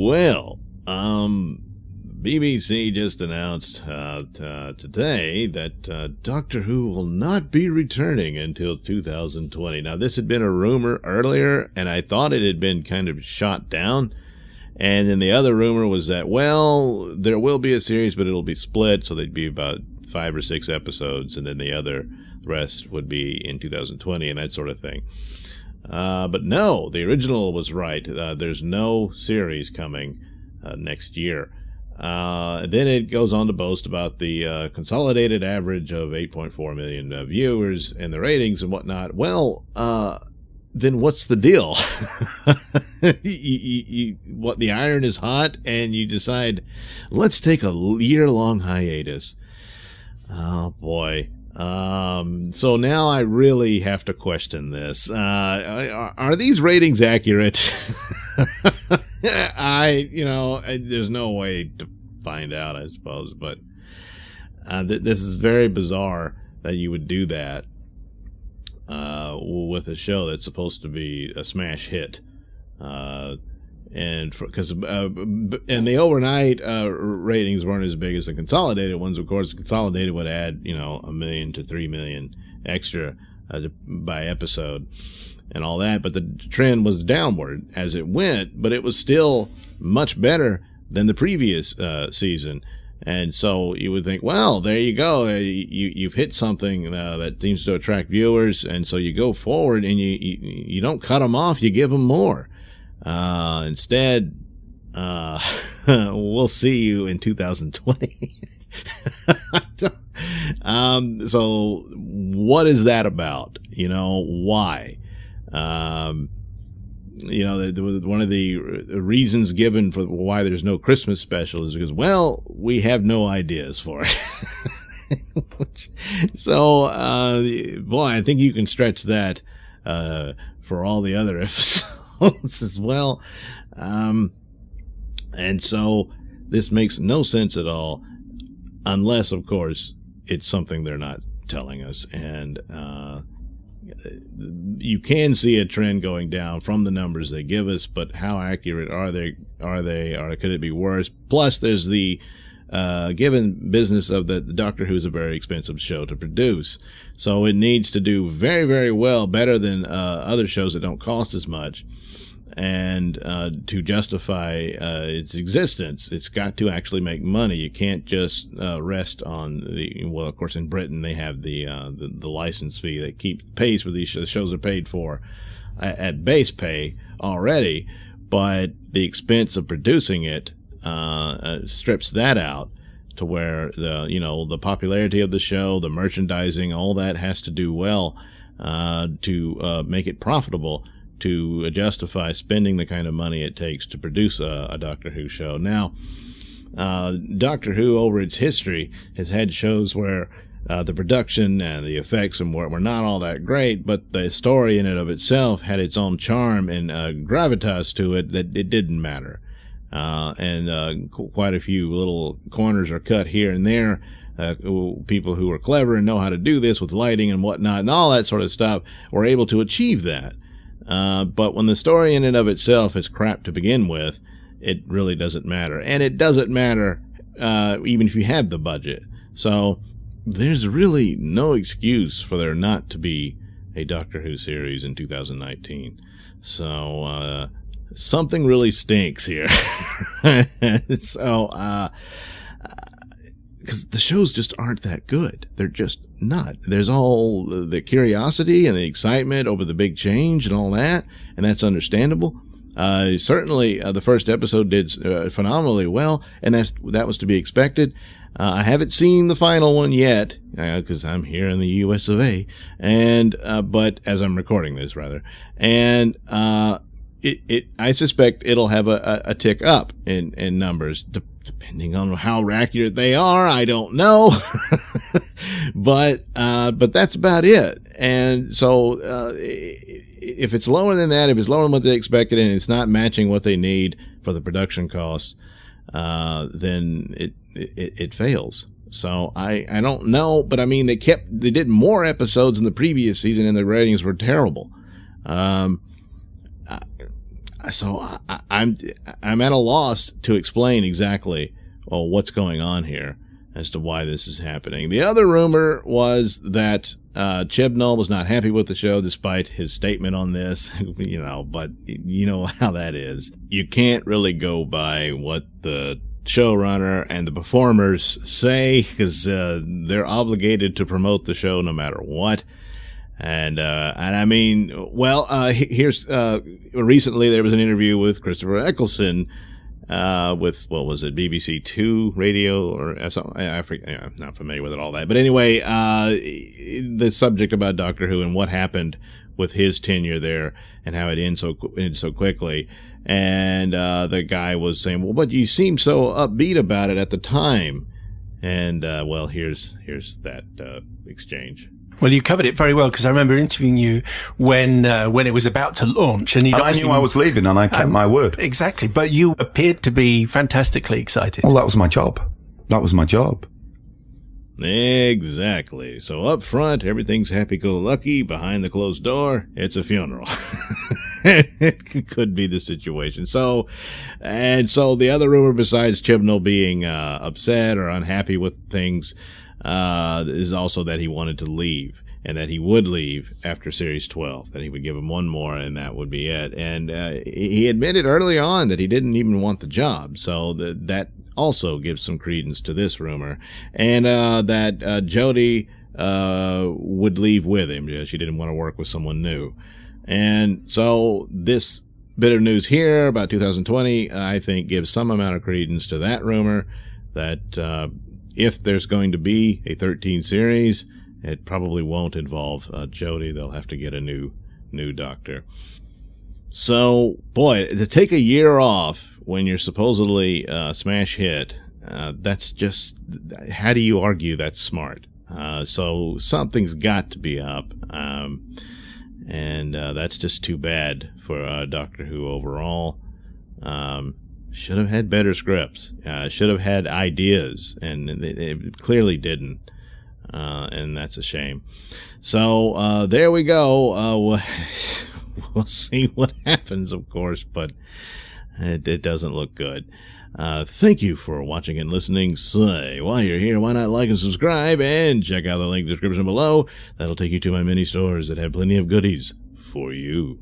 Well, BBC just announced today that Doctor Who will not be returning until 2020. Now, this had been a rumor earlier, and I thought it had been kind of shot down. And then the other rumor was that, well, there will be a series, but it'll be split, so they'd be about 5 or 6 episodes, and then the rest would be in 2020 and that sort of thing. But no, the original was right. There's no series coming next year. Then it goes on to boast about the consolidated average of 8.4 million viewers and the ratings and whatnot. Well, then what's the deal? What, the iron is hot and you decide, let's take a year-long hiatus. Oh, boy. So now I really have to question this. Are these ratings accurate? There's no way to find out, I suppose, but this is very bizarre that you would do that with a show that's supposed to be a smash hit. And the overnight ratings weren't as big as the consolidated ones. Of course, the consolidated would add 1 million to 3 million extra by episode and all that. But the trend was downward as it went, but it was still much better than the previous season. And so you would think, well, there you go. You've hit something that seems to attract viewers, and so you go forward and you don't cut them off. You give them more. Instead, we'll see you in 2020. So what is that about? Why? One of the reasons given for why there's no Christmas special is because, well, we have no ideas for it. So, boy, I think you can stretch that, for all the other episodes as well. And so this makes no sense at all, unless, of course, it's something they're not telling us. And you can see a trend going down from the numbers they give us, but how accurate are they, or could it be worse? Plus, there's the given business of the Doctor Who is a very expensive show to produce, so it needs to do very, very well, better than other shows that don't cost as much. And to justify its existence, it's got to actually make money. You can't just rest on well, of course, in Britain they have the license fee that keeps pace for these shows are paid for at base pay already, but the expense of producing it strips that out to where the popularity of the show, the merchandising, all that has to do well to make it profitable, to justify spending the kind of money it takes to produce a Doctor Who show. Now, Doctor Who, over its history, has had shows where the production and the effects and were not all that great, but the story in and of itself had its own charm and gravitas to it that it didn't matter. And quite a few little corners are cut here and there. People who are clever and know how to do this with lighting and whatnot and all that sort of stuff were able to achieve that. But when the story in and of itself is crap to begin with, it really doesn't matter. And it doesn't matter even if you have the budget. So there's really no excuse for there not to be a Doctor Who series in 2019. So something really stinks here. So because the shows just aren't that good. They're just not. There's all the curiosity and the excitement over the big change and all that, and that's understandable. Certainly, the first episode did phenomenally well, and that was to be expected. I haven't seen the final one yet, because I'm here in the U.S. of A. And but as I'm recording this, rather, and I suspect it'll have a tick up in numbers, depending on how accurate they are. I don't know, but that's about it. And so if it's lower than that, if it's lower than what they expected, and it's not matching what they need for the production costs, then it fails. So I don't know, but I mean they did more episodes in the previous season, and the ratings were terrible. I'm at a loss to explain exactly what's going on here as to why this is happening. The other rumor was that Chibnall was not happy with the show despite his statement on this, but you know how that is. You can't really go by what the showrunner and the performers say, because they're obligated to promote the show no matter what. And I mean, here's recently there was an interview with Christopher Eccleston with, what was it, BBC Two radio or something? I forget, I'm not familiar with it, all that. But anyway, the subject about Doctor Who and what happened with his tenure there and how it ended so quickly. And the guy was saying, well, but you seemed so upbeat about it at the time. And here's that exchange. Well, you covered it very well, because I remember interviewing you when it was about to launch, and I knew I was leaving, and I kept my word. Exactly, but you appeared to be fantastically excited. Well, that was my job. Exactly. So up front, everything's happy-go-lucky. Behind the closed door, it's a funeral. It could be the situation. So the other rumor, besides Chibnall being upset or unhappy with things, is also that he wanted to leave, and that he would leave after Series 12, that he would give him one more and that would be it. And he admitted early on that he didn't even want the job, so that also gives some credence to this rumor. And that Jodie would leave with him. She didn't want to work with someone new. And so this bit of news here about 2020, I think, gives some amount of credence to that rumor, that if there's going to be a 13 series, it probably won't involve Jodie. They'll have to get a new doctor. So, boy, to take a year off when you're supposedly a smash hit, that's just, how do you argue that's smart? So something's got to be up. And that's just too bad for Doctor Who overall. Should have had better scripts. Should have had ideas, and it clearly didn't. And that's a shame. So there we go. We'll see what happens, of course, but it doesn't look good. Thank you for watching and listening. Say, while you're here, why not like and subscribe, and check out the link in the description below. That'll take you to my mini stores that have plenty of goodies for you.